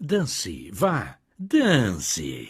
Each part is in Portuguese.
Dance, vá, dance.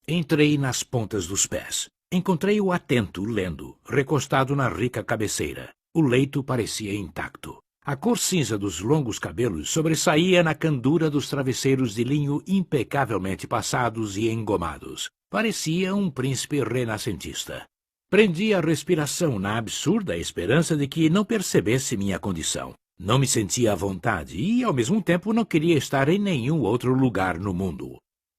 Entrei nas pontas dos pés. Encontrei-o atento, lendo, recostado na rica cabeceira. O leito parecia intacto. A cor cinza dos longos cabelos sobressaía na candura dos travesseiros de linho impecavelmente passados e engomados. Parecia um príncipe renascentista. Prendi a respiração na absurda esperança de que não percebesse minha condição. Não me sentia à vontade e, ao mesmo tempo, não queria estar em nenhum outro lugar no mundo.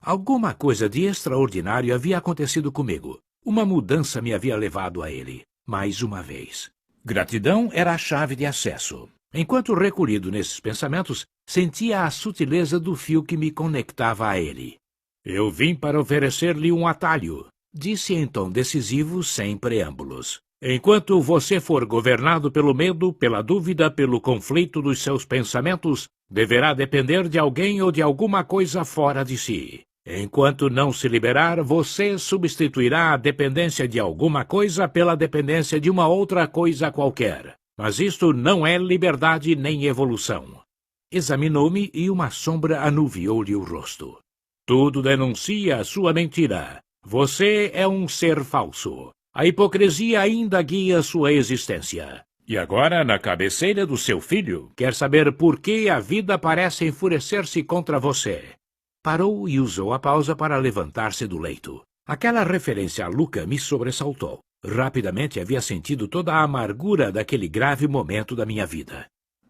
Alguma coisa de extraordinário havia acontecido comigo. Uma mudança me havia levado a ele, mais uma vez. Gratidão era a chave de acesso. Enquanto recolhido nesses pensamentos, sentia a sutileza do fio que me conectava a ele. Eu vim para oferecer-lhe um atalho, disse em tom decisivo, sem preâmbulos. Enquanto você for governado pelo medo, pela dúvida, pelo conflito dos seus pensamentos, deverá depender de alguém ou de alguma coisa fora de si. Enquanto não se liberar, você substituirá a dependência de alguma coisa pela dependência de uma outra coisa qualquer. Mas isto não é liberdade nem evolução. Examinou-me e uma sombra anuviou-lhe o rosto. Tudo denuncia a sua mentira. Você é um ser falso. A hipocrisia ainda guia sua existência. E agora, na cabeceira do seu filho, quer saber por que a vida parece enfurecer-se contra você. Parou e usou a pausa para levantar-se do leito. Aquela referência a Luca me sobressaltou. Rapidamente havia sentido toda a amargura daquele grave momento da minha vida.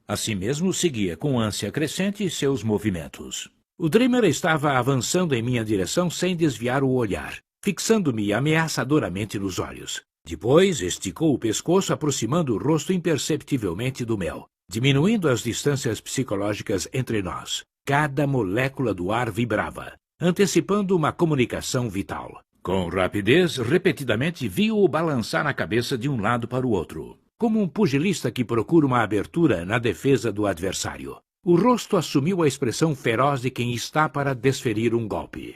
Assim mesmo, seguia com ânsia crescente seus movimentos. O Dreamer estava avançando em minha direção sem desviar o olhar, fixando-me ameaçadoramente nos olhos. Depois, esticou o pescoço, aproximando o rosto imperceptivelmente do meu, diminuindo as distâncias psicológicas entre nós. Cada molécula do ar vibrava, antecipando uma comunicação vital. Com rapidez, repetidamente vi-o balançar a cabeça de um lado para o outro, como um pugilista que procura uma abertura na defesa do adversário. O rosto assumiu a expressão feroz de quem está para desferir um golpe.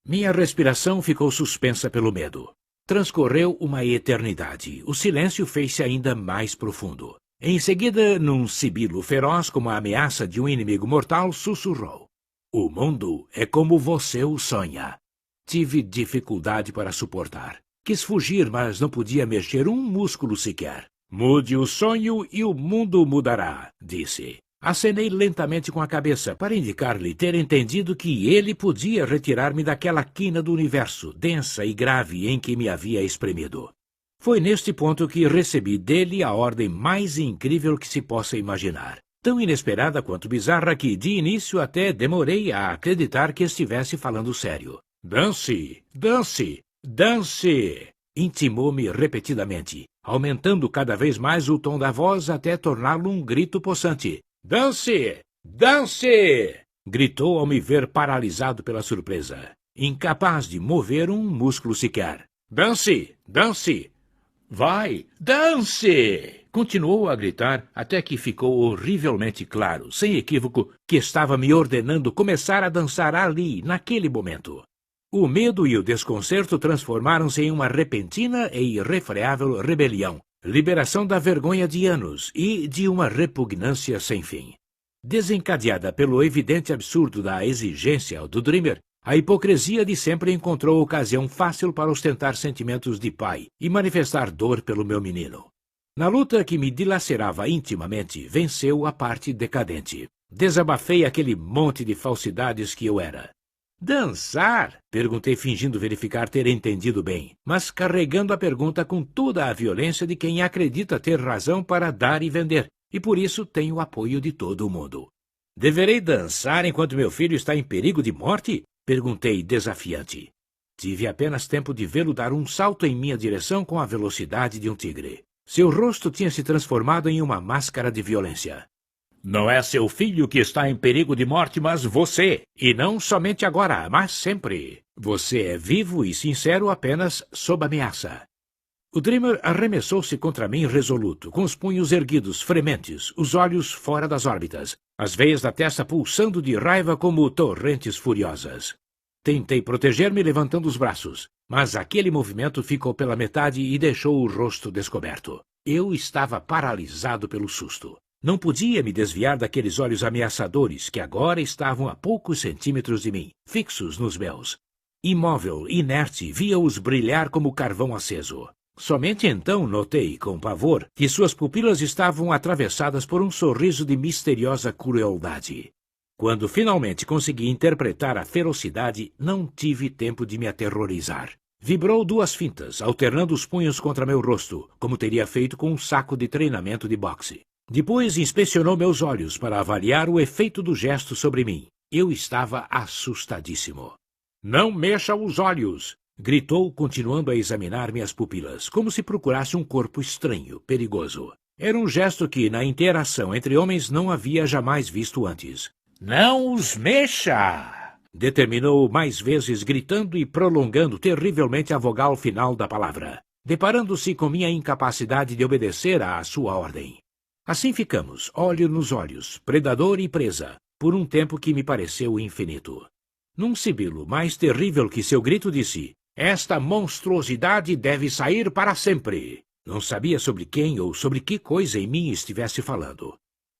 Minha respiração ficou suspensa pelo medo. Transcorreu uma eternidade. O silêncio fez-se ainda mais profundo. Em seguida, num sibilo feroz como a ameaça de um inimigo mortal, sussurrou. O mundo é como você o sonha. Tive dificuldade para suportar. Quis fugir, mas não podia mexer um músculo sequer. Mude o sonho e o mundo mudará, disse. Acenei lentamente com a cabeça para indicar-lhe ter entendido que ele podia retirar-me daquela quina do universo, densa e grave em que me havia espremido. Foi neste ponto que recebi dele a ordem mais incrível que se possa imaginar. Tão inesperada quanto bizarra que, de início, até demorei a acreditar que estivesse falando sério. Dance, dance, dance! Intimou-me repetidamente, aumentando cada vez mais o tom da voz até torná-lo um grito possante. Dance! Dance! Gritou ao me ver paralisado pela surpresa, incapaz de mover um músculo sequer. Dance! Dance! Vai! Dance! Continuou a gritar até que ficou horrivelmente claro, sem equívoco, que estava me ordenando começar a dançar ali, naquele momento. O medo e o desconcerto transformaram-se em uma repentina e irrefreável rebelião, liberação da vergonha de anos e de uma repugnância sem fim. Desencadeada pelo evidente absurdo da exigência do Dreamer, a hipocrisia de sempre encontrou ocasião fácil para ostentar sentimentos de pai e manifestar dor pelo meu menino. Na luta que me dilacerava intimamente, venceu a parte decadente. Desabafei aquele monte de falsidades que eu era. Dançar? Perguntei, fingindo verificar ter entendido bem, mas carregando a pergunta com toda a violência de quem acredita ter razão para dar e vender, e por isso tem o apoio de todo o mundo. Deverei dançar enquanto meu filho está em perigo de morte? Perguntei, desafiante. Tive apenas tempo de vê-lo dar um salto em minha direção com a velocidade de um tigre. Seu rosto tinha se transformado em uma máscara de violência. Não é seu filho que está em perigo de morte, mas você. E não somente agora, mas sempre. Você é vivo e sincero apenas sob ameaça. O Dreamer arremessou-se contra mim resoluto, com os punhos erguidos, frementes, os olhos fora das órbitas, as veias da testa pulsando de raiva como torrentes furiosas. Tentei proteger-me levantando os braços, mas aquele movimento ficou pela metade e deixou o rosto descoberto. Eu estava paralisado pelo susto. Não podia me desviar daqueles olhos ameaçadores que agora estavam a poucos centímetros de mim, fixos nos meus. Imóvel, inerte, via-os brilhar como carvão aceso. Somente então notei, com pavor, que suas pupilas estavam atravessadas por um sorriso de misteriosa crueldade. Quando finalmente consegui interpretar a ferocidade, não tive tempo de me aterrorizar. Vibrou duas fintas, alternando os punhos contra meu rosto, como teria feito com um saco de treinamento de boxe. Depois inspecionou meus olhos para avaliar o efeito do gesto sobre mim. Eu estava assustadíssimo. "Não mexa os olhos!" gritou, continuando a examinar minhas pupilas, como se procurasse um corpo estranho, perigoso. Era um gesto que, na interação entre homens, não havia jamais visto antes. "Não os mexa!" determinou mais vezes, gritando e prolongando terrivelmente a vogal final da palavra, deparando-se com minha incapacidade de obedecer à sua ordem. Assim ficamos, olho nos olhos, predador e presa, por um tempo que me pareceu infinito. Num sibilo mais terrível que seu grito disse: "Esta monstruosidade deve sair para sempre." Não sabia sobre quem ou sobre que coisa em mim estivesse falando.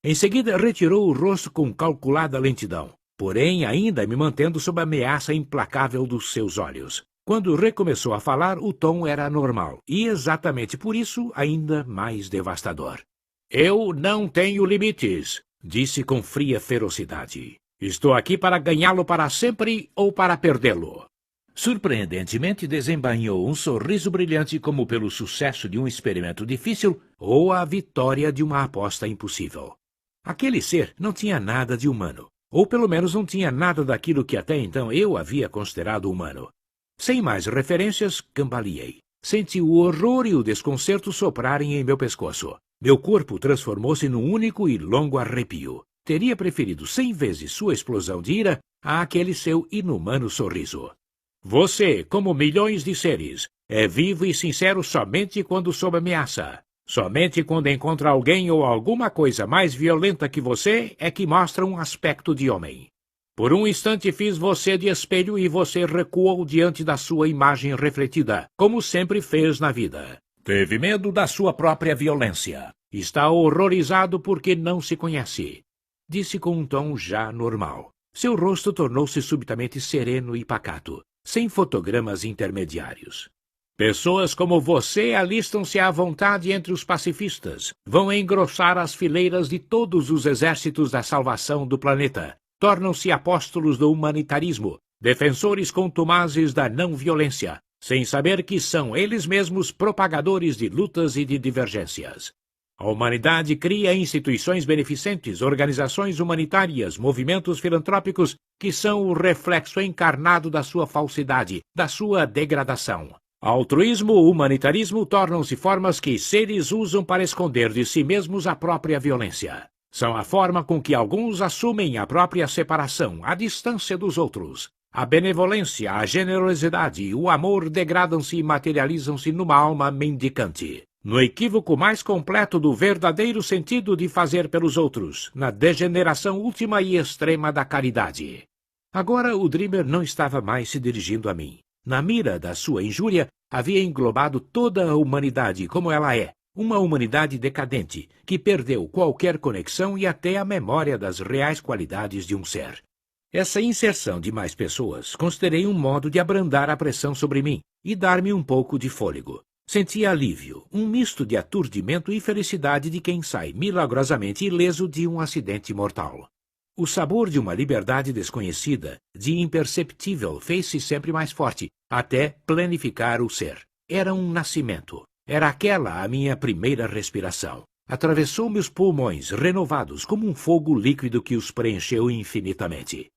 Em seguida retirou o rosto com calculada lentidão, porém ainda me mantendo sob a ameaça implacável dos seus olhos. Quando recomeçou a falar, o tom era normal, e exatamente por isso ainda mais devastador. "Eu não tenho limites", disse com fria ferocidade. "Estou aqui para ganhá-lo para sempre ou para perdê-lo." Surpreendentemente desembainhou um sorriso brilhante como pelo sucesso de um experimento difícil ou a vitória de uma aposta impossível. Aquele ser não tinha nada de humano, ou pelo menos não tinha nada daquilo que até então eu havia considerado humano. Sem mais referências, cambaleei. Senti o horror e o desconcerto soprarem em meu pescoço. Meu corpo transformou-se num único e longo arrepio. Teria preferido 100 vezes sua explosão de ira a aquele seu inumano sorriso. "Você, como milhões de seres, é vivo e sincero somente quando sob ameaça. Somente quando encontra alguém ou alguma coisa mais violenta que você é que mostra um aspecto de homem. Por um instante fiz você de espelho e você recuou diante da sua imagem refletida, como sempre fez na vida. Teve medo da sua própria violência. Está horrorizado porque não se conhece", disse com um tom já normal. Seu rosto tornou-se subitamente sereno e pacato, sem fotogramas intermediários. "Pessoas como você alistam-se à vontade entre os pacifistas, vão engrossar as fileiras de todos os exércitos da salvação do planeta, tornam-se apóstolos do humanitarismo, defensores contumazes da não-violência, sem saber que são eles mesmos propagadores de lutas e de divergências. A humanidade cria instituições beneficentes, organizações humanitárias, movimentos filantrópicos que são o reflexo encarnado da sua falsidade, da sua degradação. Altruísmo e humanitarismo tornam-se formas que seres usam para esconder de si mesmos a própria violência. São a forma com que alguns assumem a própria separação, a distância dos outros. A benevolência, a generosidade e o amor degradam-se e materializam-se numa alma mendicante, no equívoco mais completo do verdadeiro sentido de fazer pelos outros, na degeneração última e extrema da caridade. Agora o Dreamer não estava mais se dirigindo a mim. Na mira da sua injúria, havia englobado toda a humanidade como ela é, uma humanidade decadente, que perdeu qualquer conexão e até a memória das reais qualidades de um ser. Essa inserção de mais pessoas considerei um modo de abrandar a pressão sobre mim e dar-me um pouco de fôlego. Senti alívio, um misto de aturdimento e felicidade de quem sai milagrosamente ileso de um acidente mortal. O sabor de uma liberdade desconhecida, de imperceptível, fez-se sempre mais forte, até planificar o ser. Era um nascimento. Era aquela a minha primeira respiração. Atravessou meus pulmões, renovados como um fogo líquido que os preencheu infinitamente.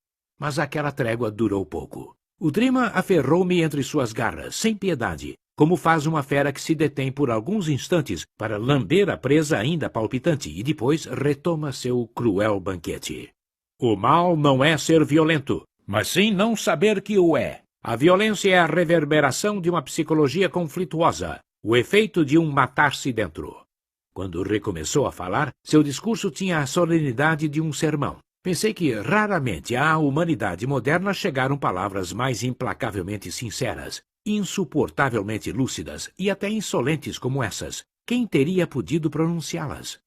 Mas aquela trégua durou pouco. O Dreamer aferrou-me entre suas garras, sem piedade, como faz uma fera que se detém por alguns instantes para lamber a presa ainda palpitante e depois retoma seu cruel banquete. O mal não é ser violento, mas sim não saber que o é. A violência é a reverberação de uma psicologia conflituosa, o efeito de um matar-se dentro. Quando recomeçou a falar, seu discurso tinha a solenidade de um sermão. Pensei que raramente à humanidade moderna chegaram palavras mais implacavelmente sinceras, insuportavelmente lúcidas e até insolentes como essas. Quem teria podido pronunciá-las?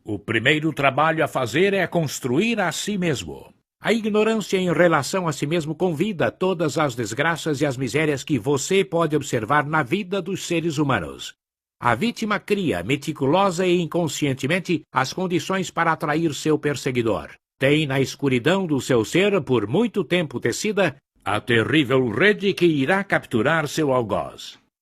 O primeiro trabalho a fazer é construir a si mesmo. A ignorância em relação a si mesmo convida todas as desgraças e as misérias que você pode observar na vida dos seres humanos. A vítima cria, meticulosa e inconscientemente, as condições para atrair seu perseguidor. Tem na escuridão do seu ser, por muito tempo tecida, a terrível rede que irá capturar seu algoz.